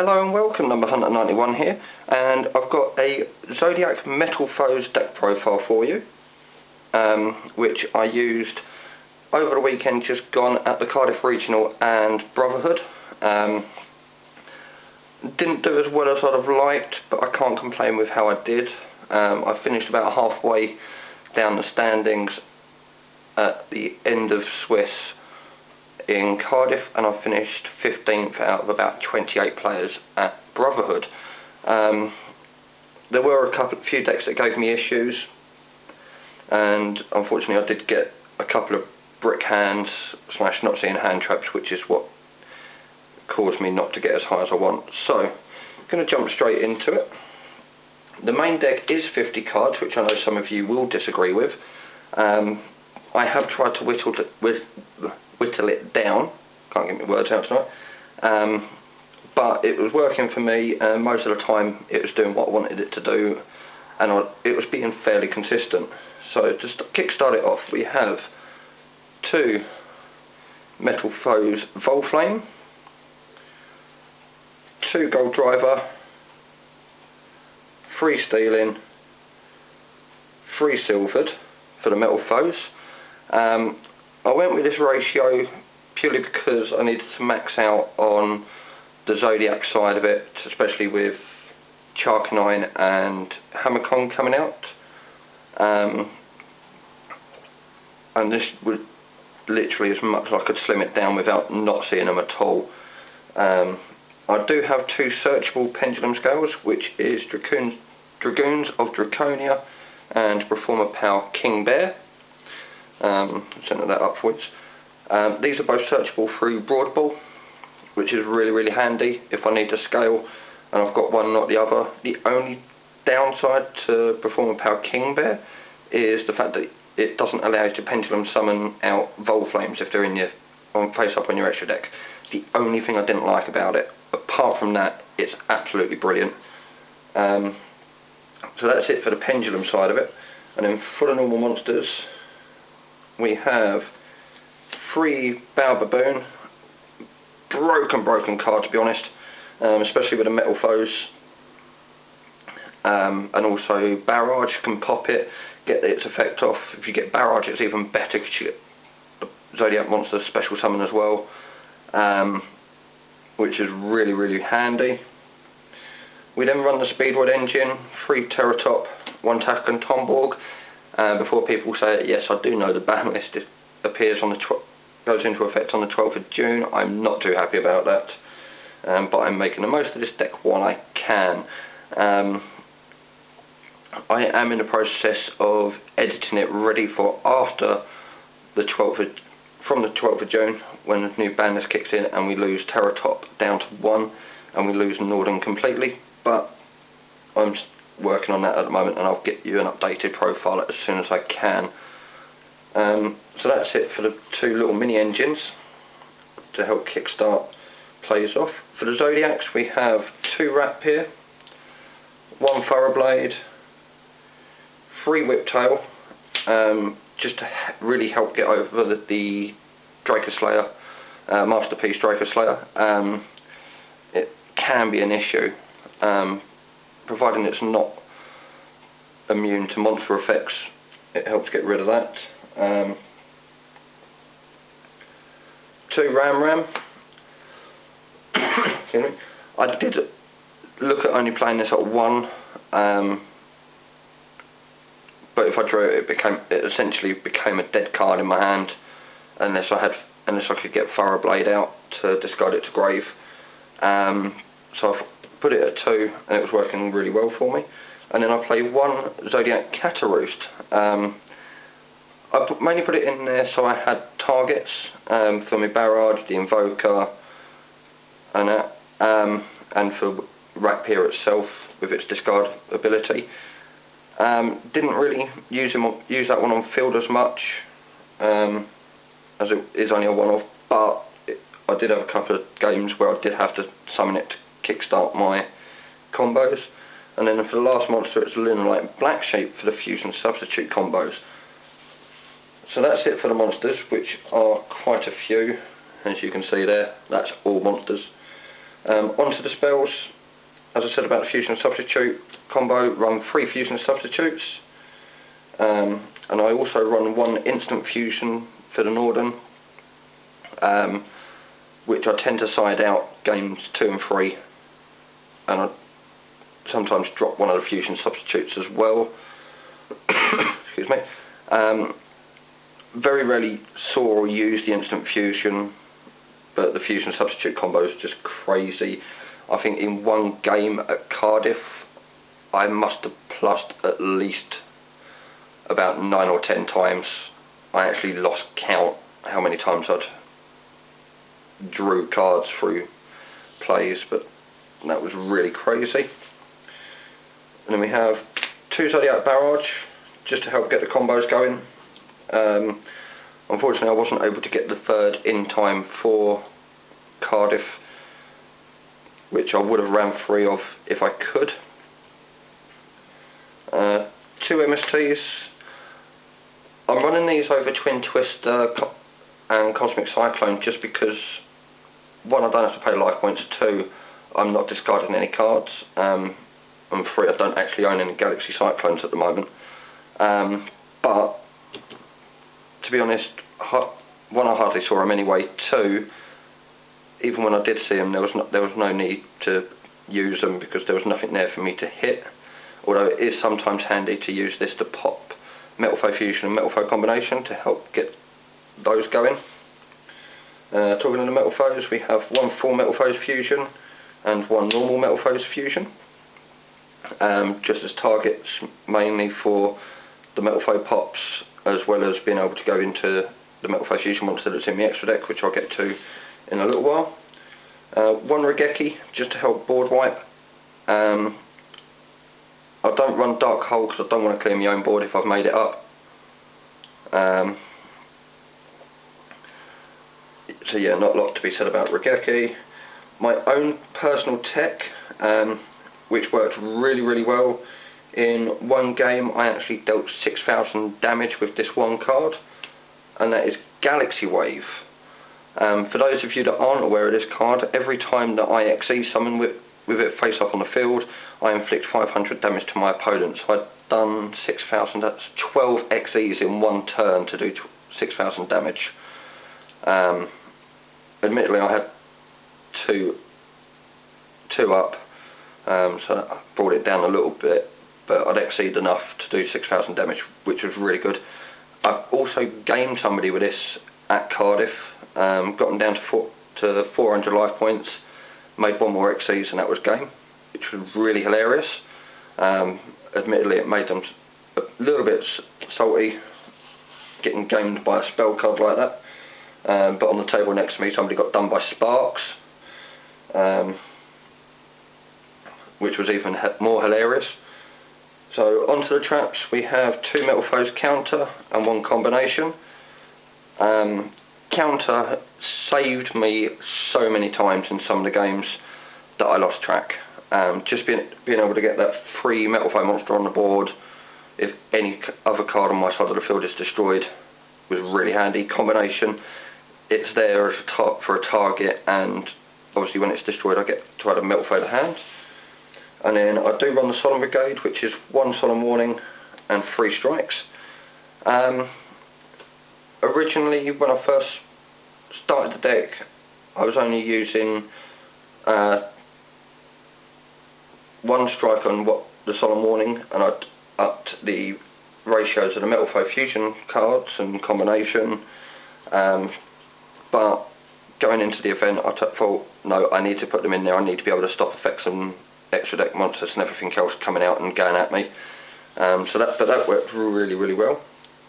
Hello and welcome, Number Hunter 91 here, and I've got a Zodiac Metal Foes deck profile for you, which I used over the weekend just gone at the Cardiff Regional and Brotherhood. Didn't do as well as I'd have liked, but I can't complain with how I did. I finished about halfway down the standings at the end of Swiss in Cardiff, and I finished 15th out of about 28 players at Brotherhood. There were a few decks that gave me issues, and unfortunately I did get a couple of brick hands / not seeing hand traps, which is what caused me not to get as high as I want. So I'm going to jump straight into it. The main deck is 50 cards, which I know some of you will disagree with. I have tried to whittle it down, can't get my words out tonight, but it was working for me, and most of the time it was doing what I wanted it to do, and it was being fairly consistent. So to kick-start it off, we have 2 Metal Foes Volflame, 2 Gold Driver, 3 Stealing, 3 Silvered for the Metal Foes. I went with this ratio purely because I needed to max out on the Zodiac side of it, especially with Charcanine and Hammerkong coming out. And this was literally as much as I could slim it down without not seeing them at all. I do have 2 searchable pendulum scales, which is Dragoons of Draconia and Performer Power King Bear. Centre that upwards. These are both searchable through Broadball, which is really handy if I need to scale and I've got one not the other. The only downside to Performer Power King Bear is the fact that it doesn't allow you to pendulum summon out Volflames if they're in face up on your extra deck. It's the only thing I didn't like about it. Apart from that, it's absolutely brilliant. So that's it for the pendulum side of it. And then for the normal monsters, we have 3 Bow Baboon, broken card to be honest, especially with the Metal Foes, and also Barrage. Can pop it, get its effect off. If you get Barrage, it's even better because you get the Zodiac Monster special summon as well, which is really handy. We then run the Speedroid engine, 3 Terratop, 1 Tacken Tomborg. Before people say, yes, I do know the ban list appears on goes into effect on the 12th of June. I'm not too happy about that, but I'm making the most of this deck while I can. I am in the process of editing it ready for after the 12th from the 12th of June, when the new ban list kicks in and we lose Terratop down to 1 and we lose Norden completely. But I'm working on that at the moment, and I'll get you an updated profile as soon as I can. So that's it for the 2 little mini engines to help kickstart plays off. For the Zodiacs, we have 2 Ratpier, 1 Thoroughblade, 3 Whiptail, just to really help get over the Draco Slayer, Masterpiece Draco Slayer. It can be an issue, providing it's not immune to monster effects. It helps get rid of that. 2 Ram. Excuse me. I did look at only playing this at 1, but if I drew it, it essentially became a dead card in my hand unless I could get Thoroughblade out to discard it to grave. So I've put it at 2, and it was working really well for me. And then I play 1 Zodiac Cataroost. I mainly put it in there so I had targets for my Barrage, the Invoker, and that, and for Ratpier itself with its discard ability. Didn't really use that one on field as much, as it is only a one-off, but I did have a couple of games where I did have to summon it to kickstart my combos. And then for the last monster, it's Lunalight Black Sheep for the fusion substitute combos. So that's it for the monsters, which are quite a few, as you can see there. That's all monsters. Onto the spells. As I said about the fusion and substitute combo, run 3 fusion substitutes, and I also run 1 instant fusion for the Norden, which I tend to side out games 2 and 3, and I sometimes drop one of the fusion substitutes as well. Excuse me. Very rarely saw or used the instant fusion, but the fusion substitute combo is just crazy. I think in one game at Cardiff I must have plussed at least about 9 or 10 times. I actually lost count how many times I'd drew cards through plays, but that was really crazy. And then we have 2 Zodiac Barrage just to help get the combos going. Unfortunately I wasn't able to get the 3rd in time for Cardiff, which I would have ran 3 of if I could. 2 MSTs. I'm running these over Twin Twister and Cosmic Cyclone just because 1, I don't have to pay life points, 2, I'm not discarding any cards, and 3, I don't actually own any Galaxy Cyclones at the moment. But to be honest, 1, I hardly saw them anyway. 2, even when I did see them, there was no need to use them because there was nothing there for me to hit. Although it is sometimes handy to use this to pop Metal Foe Fusion and Metal Foe Combination to help get those going. Talking of the Metal Foes, we have 1 full Metal Foes Fusion and 1 normal Metal Foes Fusion, just as targets mainly for the Metal Foe pops, as well as being able to go into the Metal Foe Fusion monster that's in the extra deck, which I'll get to in a little while. 1 Raigeki just to help board wipe. I don't run Dark Hole because I don't want to clear my own board if I've made it up. So yeah, not a lot to be said about Raigeki. My own personal tech, which worked really well. In 1 game I actually dealt 6,000 damage with this 1 card, and that is Galaxy Wave. For those of you that aren't aware of this card, every time that I XE summon with it face up on the field, I inflict 500 damage to my opponent. So I'd done 6,000, that's 12 XEs in 1 turn to do 6,000 damage. Admittedly I had 2 up, so that brought it down a little bit, but I'd exceed enough to do 6,000 damage, which was really good. I've also gamed somebody with this at Cardiff, got them down to 400 life points, made 1 more XCs and that was game, which was really hilarious. Admittedly it made them a little bit salty getting gamed by a spell card like that, but on the table next to me somebody got done by Sparks, which was even more hilarious. So onto the traps, we have 2 Metal Foes Counter and 1 Combination. Counter saved me so many times in some of the games that I lost track. Just being able to get that free Metal Foe monster on the board if any other card on my side of the field is destroyed was really handy. Combination, it's there as for a target, and obviously when it's destroyed I get to add a Metal Foe to hand. And then I do run the Solemn Brigade, which is 1 Solemn Warning and 3 strikes. Originally, when I first started the deck, I was only using 1 strike on the Solemn Warning, and I'd upped the ratios of the Metal Foe Fusion cards and Combination. But going into the event, I thought, no, I need to put them in there. I need to be able to stop effects and extra deck monsters and everything else coming out and going at me. But that worked really well.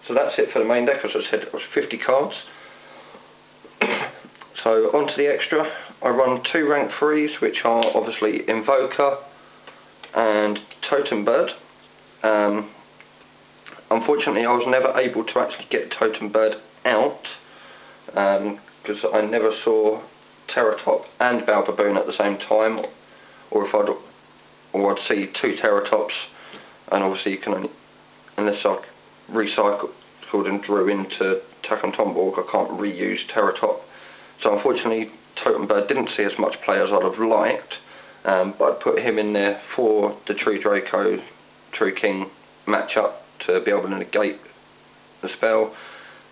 So that's it for the main deck. As I said, it was 50 cards. So onto the extra, I run 2 rank 3s, which are obviously Invoker and Totem Bird. Unfortunately, I was never able to actually get Totem Bird out because I never saw Terratop and Balbaboon at the same time, or I'd see 2 Terratops, and obviously you can only, unless I recycled and drew into Tack and Tomborg, I can't reuse Terratop. So unfortunately Totem Bird didn't see as much play as I'd have liked, but I'd put him in there for the True Draco, True King matchup to be able to negate the spell.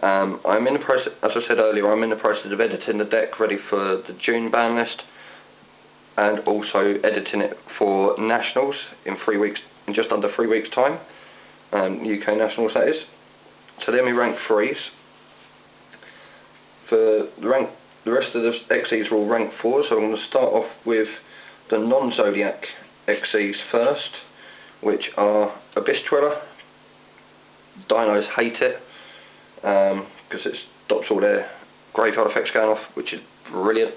I'm in the process, as I said earlier, I'm in the process of editing the deck ready for the June ban list, and also editing it for Nationals in just under 3 weeks time, UK Nationals that is. So they're my rank 3s. For the rest of the XEs are all rank 4s, so I'm going to start off with the non-Zodiac XEs first, which are Abyss Dweller. Dinos hate it, because it stops all their graveyard effects going off, which is brilliant.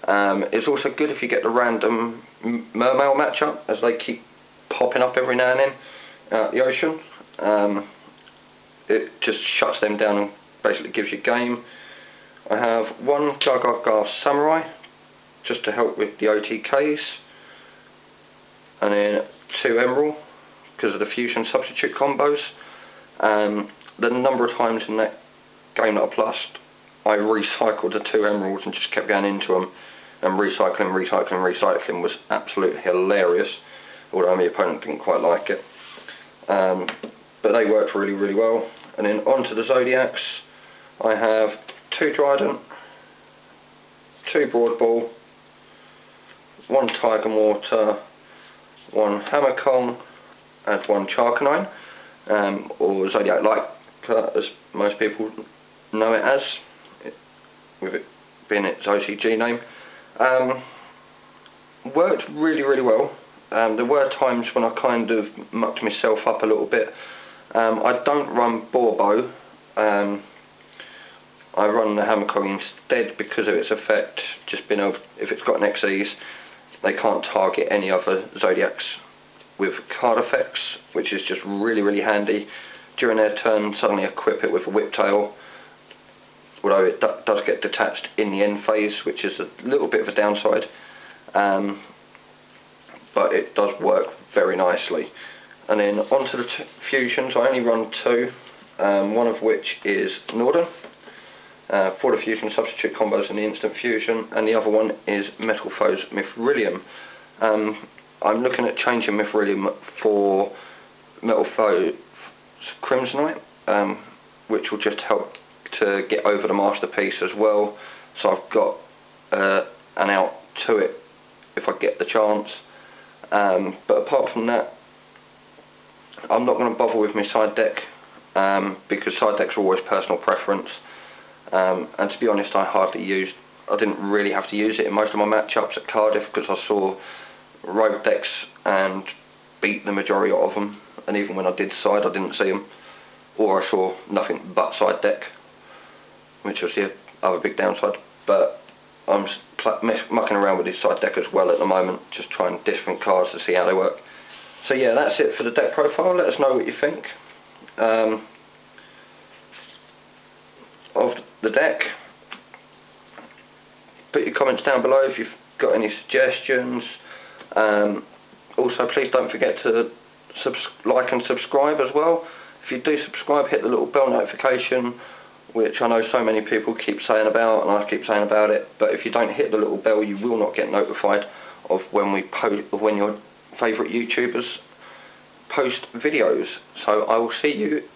It's also good if you get the random Mermail matchup, as they keep popping up every now and then out the ocean. It just shuts them down and basically gives you game. I have one Gargar Samurai, just to help with the OTKs, and then 2 Emerald, because of the fusion substitute combos. The number of times in that game that I plused, I recycled the 2 Emeralds and just kept going into them, and recycling was absolutely hilarious, although my opponent didn't quite like it. But they worked really, really well. And then onto the Zodiacs, I have 2 Trident, 2 Broadball, 1 Tiger Mortar, 1 Hammer Kong, and 1 Charcanine, or Zodiac Light, as most people know it as, with it being its OCG name. Worked really, really well. There were times when I kind of mucked myself up a little bit. I don't run Borbo. I run the Hammer Kong instead because of its effect, just being able, if it's got an XEs, they can't target any other Zodiacs with card effects, which is just really, really handy. During their turn, suddenly equip it with a Whiptail, although it does get detached in the end phase, which is a little bit of a downside, but it does work very nicely. And then onto the fusions, I only run 2, one of which is Norden, for the fusion substitute combos and the instant fusion, and the other one is Metal Foes Mithrilium. I'm looking at changing Mithrilium for Metal Foes Crimsonite, which will just help to get over the masterpiece as well, so I've got an out to it if I get the chance. But apart from that, I'm not going to bother with my side deck, because side decks are always personal preference, and to be honest, I didn't really have to use it in most of my matchups at Cardiff, because I saw rogue decks and beat the majority of them, and even when I did side, I didn't see them, or I saw nothing but side deck, which was the other big downside. But I'm mucking around with this side deck as well at the moment, just trying different cards to see how they work. So yeah, that's it for the deck profile. Let us know what you think of the deck. Put your comments down below if you've got any suggestions. Also, please don't forget to like and subscribe as well. If you do subscribe, hit the little bell notification, which I know so many people keep saying about, and I keep saying about it, but if you don't hit the little bell, you will not get notified of when we post, when your favourite YouTubers post videos. So I will see you in